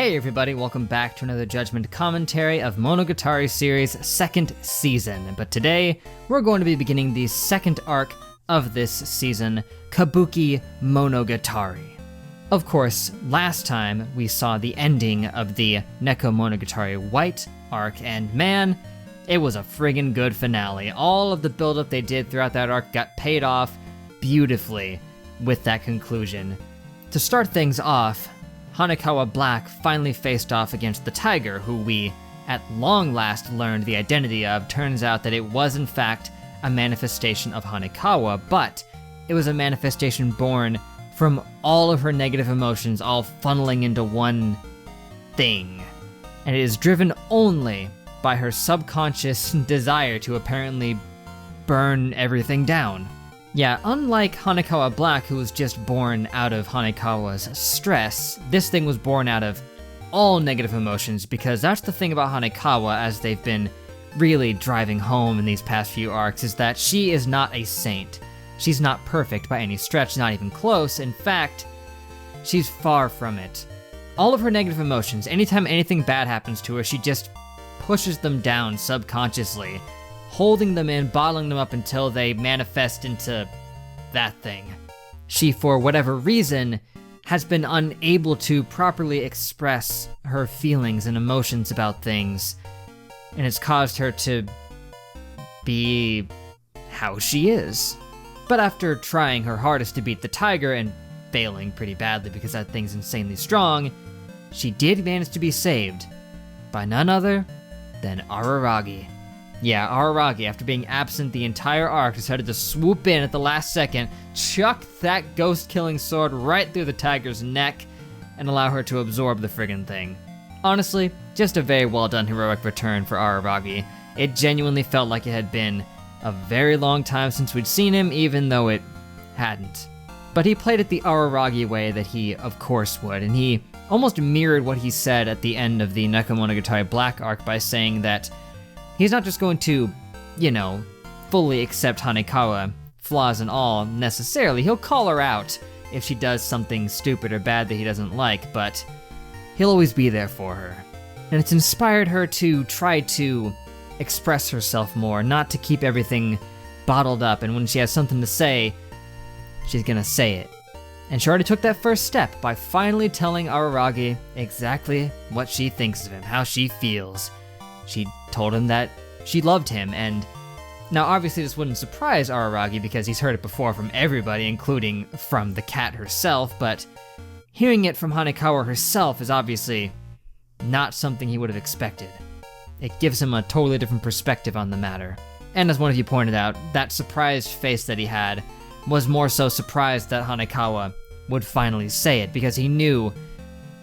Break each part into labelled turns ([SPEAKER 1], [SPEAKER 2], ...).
[SPEAKER 1] Hey everybody, welcome back to another Judgment commentary of Monogatari series' second season. But today, we're going to be beginning the second arc of this season, Kabukimonogatari. Of course, last time we saw the ending of the Nekomonogatari White arc, and man, it was a friggin' good finale. All of the buildup they did throughout that arc got paid off beautifully with that conclusion. To start things off, Hanekawa Black finally faced off against the tiger, who we, at long last, learned the identity of. Turns out that it was in fact a manifestation of Hanekawa, but it was a manifestation born from all of her negative emotions, all funneling into one thing. And it is driven only by her subconscious desire to apparently burn everything down. Yeah, unlike Hanekawa Black, who was just born out of Hanekawa's stress, this thing was born out of all negative emotions, because that's the thing about Hanekawa, as they've been really driving home in these past few arcs, is that she is not a saint. She's not perfect by any stretch, not even close. In fact, she's far from it. All of her negative emotions, anytime anything bad happens to her, she just pushes them down subconsciously, holding them in, bottling them up until they manifest into that thing. She, for whatever reason, has been unable to properly express her feelings and emotions about things, and it's caused her to be how she is. But after trying her hardest to beat the tiger and failing pretty badly because that thing's insanely strong, she did manage to be saved by none other than Araragi. Yeah, Araragi, after being absent the entire arc, decided to swoop in at the last second, chuck that ghost-killing sword right through the tiger's neck, and allow her to absorb the friggin' thing. Honestly, just a very well-done heroic return for Araragi. It genuinely felt like it had been a very long time since we'd seen him, even though it hadn't. But he played it the Araragi way that he, of course, would, and he almost mirrored what he said at the end of the Nekomonogatari Black arc by saying that he's not just going to, fully accept Hanekawa, flaws and all, necessarily. He'll call her out if she does something stupid or bad that he doesn't like, but he'll always be there for her. And it's inspired her to try to express herself more, not to keep everything bottled up, and when she has something to say, she's gonna say it. And she already took that first step by finally telling Araragi exactly what she thinks of him, how she feels. She told him that she loved him, and now obviously this wouldn't surprise Araragi because he's heard it before from everybody, including from the cat herself, but hearing it from Hanekawa herself is obviously not something he would have expected. It gives him a totally different perspective on the matter. And as one of you pointed out, that surprised face that he had was more so surprised that Hanekawa would finally say it, because he knew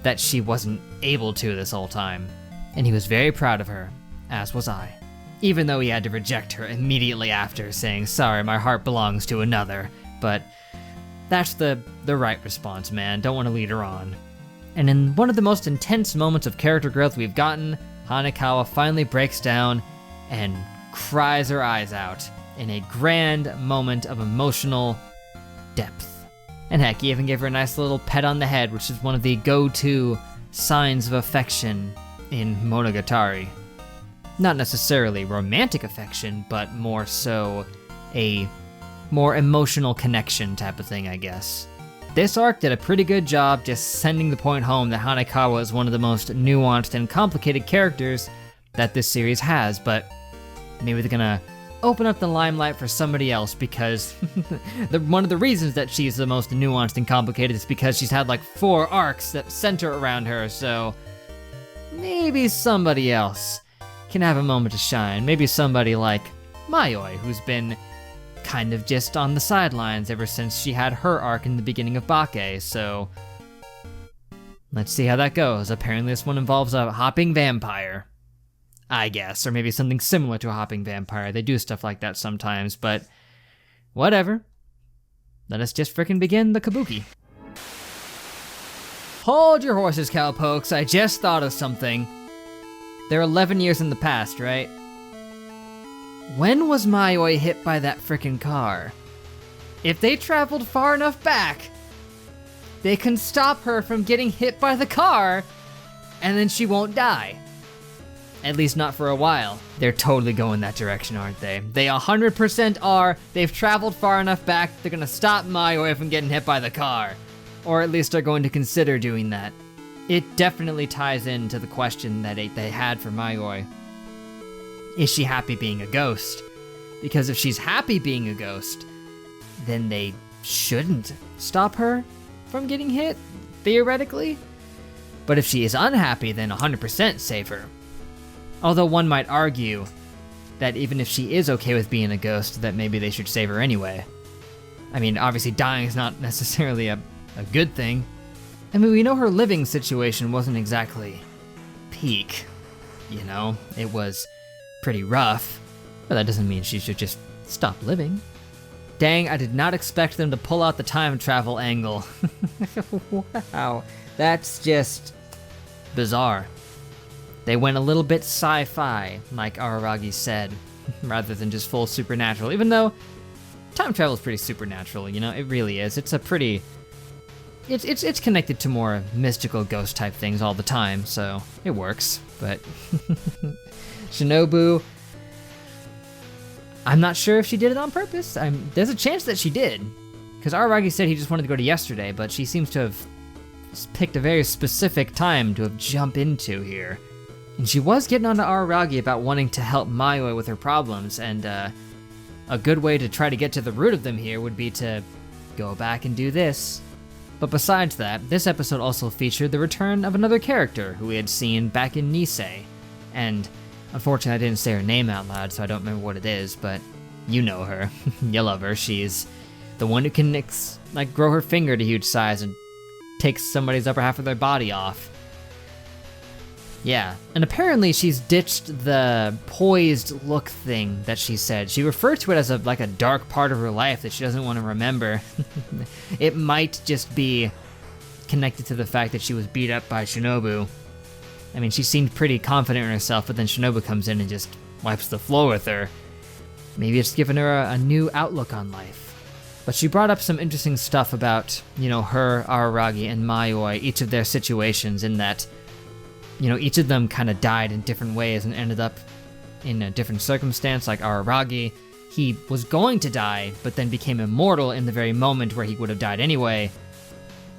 [SPEAKER 1] that she wasn't able to this whole time. And he was very proud of her, as was I. Even though he had to reject her immediately after, saying, "Sorry, my heart belongs to another." But that's the right response, man. Don't want to lead her on. And in one of the most intense moments of character growth we've gotten, Hanekawa finally breaks down and cries her eyes out in a grand moment of emotional depth. And heck, he even gave her a nice little pet on the head, which is one of the go-to signs of affection in Monogatari. Not necessarily romantic affection, but more so a more emotional connection type of thing, I guess. This arc did a pretty good job just sending the point home that Hanekawa is one of the most nuanced and complicated characters that this series has, but maybe they're gonna open up the limelight for somebody else, because one of the reasons that she's the most nuanced and complicated is because she's had like 4 arcs that center around her, so maybe somebody else can have a moment to shine. Maybe somebody like Mayoi, who's been kind of just on the sidelines ever since she had her arc in the beginning of Bake, so let's see how that goes. Apparently this one involves a hopping vampire, I guess, or maybe something similar to a hopping vampire. They do stuff like that sometimes, but whatever. Let us just frickin' begin the kabuki. Hold your horses, cowpokes. I just thought of something. They're 11 years in the past, right? When was Mayoi hit by that frickin' car? If they traveled far enough back, they can stop her from getting hit by the car and then she won't die. At least not for a while. They're totally going that direction, aren't they? They 100% are. They've traveled far enough back, they're gonna stop Mayoi from getting hit by the car. Or at least are going to consider doing that. It definitely ties into the question that they had for Mayoi. Is she happy being a ghost? Because if she's happy being a ghost, then they shouldn't stop her from getting hit, theoretically. But if she is unhappy, then 100% save her. Although one might argue that even if she is okay with being a ghost, that maybe they should save her anyway. I mean, obviously dying is not necessarily a good thing. I mean, we know her living situation wasn't exactly peak, you know? It was pretty rough, but that doesn't mean she should just stop living. Dang, I did not expect them to pull out the time travel angle. Wow, that's just bizarre. They went a little bit sci-fi, like Araragi said, rather than just full supernatural, even though time travel is pretty supernatural, you know, it really is. It's a pretty, it's connected to more mystical ghost type things all the time, so it works, but Shinobu, I'm not sure if she did it on purpose. There's a chance that she did, because Araragi said he just wanted to go to yesterday, but she seems to have picked a very specific time to have jump into here. And she was getting on to Araragi about wanting to help Mayoi with her problems, and a good way to try to get to the root of them here would be to go back and do this. But besides that, this episode also featured the return of another character who we had seen back in Nisei. And unfortunately I didn't say her name out loud, so I don't remember what it is, but you know her. You love her. She's the one who can grow her finger to huge size and take somebody's upper half of their body off. Yeah, and apparently she's ditched the poised look thing that she said. She referred to it as a dark part of her life that she doesn't want to remember. It might just be connected to the fact that she was beat up by Shinobu. I mean, she seemed pretty confident in herself, but then Shinobu comes in and just wipes the floor with her. Maybe it's given her a new outlook on life. But she brought up some interesting stuff about, you know, her, Araragi, and Mayoi, each of their situations, in that, you know, each of them kind of died in different ways and ended up in a different circumstance. Like Araragi, he was going to die, but then became immortal in the very moment where he would have died anyway,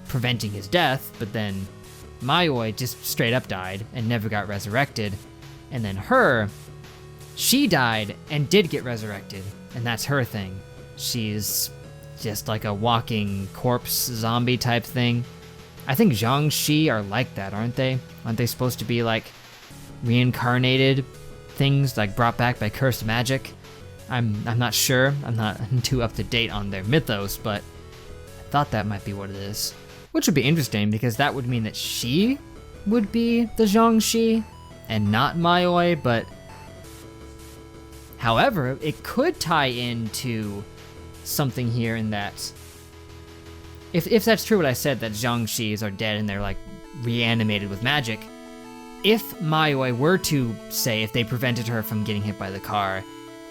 [SPEAKER 1] preventing his death. But then Mayoi just straight up died and never got resurrected. And then her, she died and did get resurrected, and that's her thing. She's just like a walking corpse zombie type thing. I think Jiangshi are like that, aren't they? Aren't they supposed to be like reincarnated things, like brought back by cursed magic? I'm not sure. I'm not too up to date on their mythos, but I thought that might be what it is. Which would be interesting, because that would mean that she would be the Jiangshi and not Mayoi, but however, it could tie into something here in that if that's true what I said, that Jiangshis are dead and they're like reanimated with magic, if Mayoi were to say if they prevented her from getting hit by the car,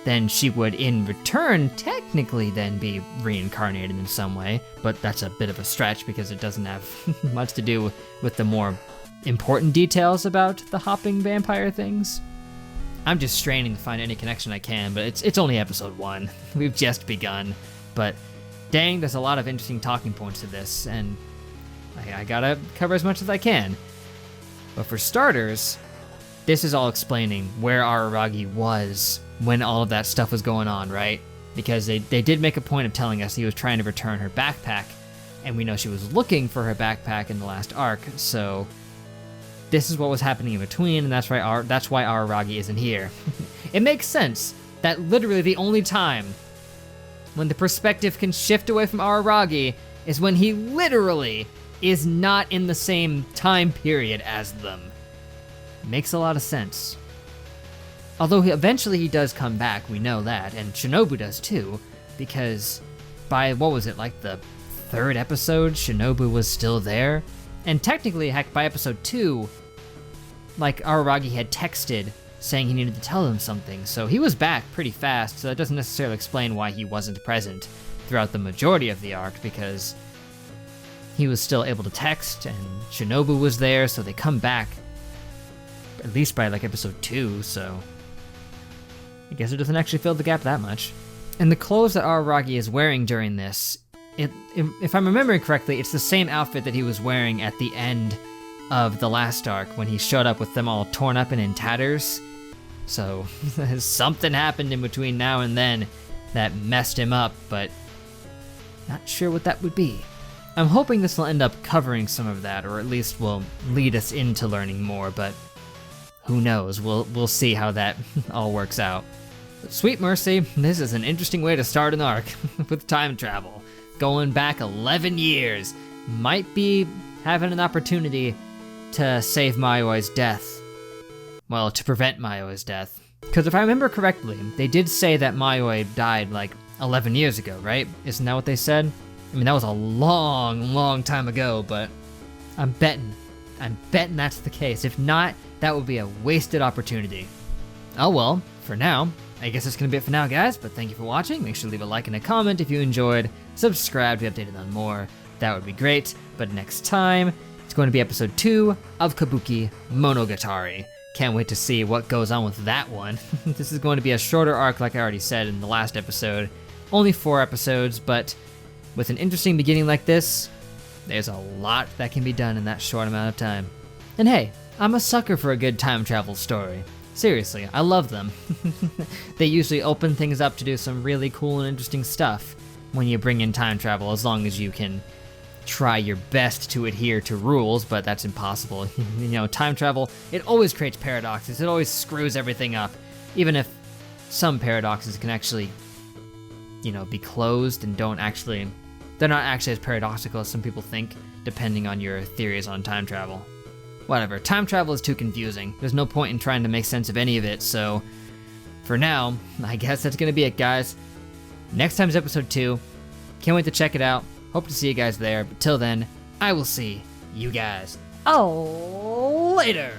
[SPEAKER 1] then she would in return technically then be reincarnated in some way, but that's a bit of a stretch because it doesn't have much to do with the more important details about the hopping vampire things. I'm just straining to find any connection I can, but it's only episode 1. We've just begun, but dang, there's a lot of interesting talking points to this, and I gotta cover as much as I can. But for starters, this is all explaining where Araragi was when all of that stuff was going on, right? Because they did make a point of telling us he was trying to return her backpack, and we know she was looking for her backpack in the last arc, so this is what was happening in between, and that's why Araragi isn't here. It makes sense that literally the only time when the perspective can shift away from Araragi is when he literally is not in the same time period as them. Makes a lot of sense. Although eventually he does come back, we know that, and Shinobu does too, because by, what was it, like the 3rd episode, Shinobu was still there? And technically, heck, by episode 2, like, Araragi had texted saying he needed to tell them something, so he was back pretty fast, so that doesn't necessarily explain why he wasn't present throughout the majority of the arc, because he was still able to text, and Shinobu was there, so they come back at least by like episode 2, so I guess it doesn't actually fill the gap that much. And the clothes that Araragi is wearing during this, if I'm remembering correctly, it's the same outfit that he was wearing at the end of the last arc when he showed up with them all torn up and in tatters. So something happened in between now and then that messed him up, but not sure what that would be. I'm hoping this will end up covering some of that, or at least will lead us into learning more, but who knows? We'll see how that all works out. But sweet mercy, this is an interesting way to start an arc with time travel. Going back 11 years. Might be having an opportunity to save Mayoi's death. Well, to prevent Mayoi's death. Because if I remember correctly, they did say that Mayoi died like 11 years ago, right? Isn't that what they said? I mean, that was a long, long time ago, but I'm betting that's the case. If not, that would be a wasted opportunity. Oh well, for now, I guess that's gonna be it for now, guys, but thank you for watching. Make sure to leave a like and a comment if you enjoyed. Subscribe to be updated on more. That would be great. But next time, it's going to be episode 2 of Kabukimonogatari. Can't wait to see what goes on with that one. This is going to be a shorter arc, like I already said in the last episode. Only 4 episodes, but with an interesting beginning like this, there's a lot that can be done in that short amount of time. And hey, I'm a sucker for a good time travel story. Seriously, I love them. They usually open things up to do some really cool and interesting stuff when you bring in time travel, as long as you can try your best to adhere to rules, but that's impossible. You know, time travel, it always creates paradoxes. It always screws everything up, even if some paradoxes can actually, you know, be closed and they're not actually as paradoxical as some people think, depending on your theories on time travel. Whatever, time travel is too confusing. There's no point in trying to make sense of any of it, so for now, I guess that's gonna be it, guys. Next time's episode 2. Can't wait to check it out. Hope to see you guys there, but till then, I will see you guys later.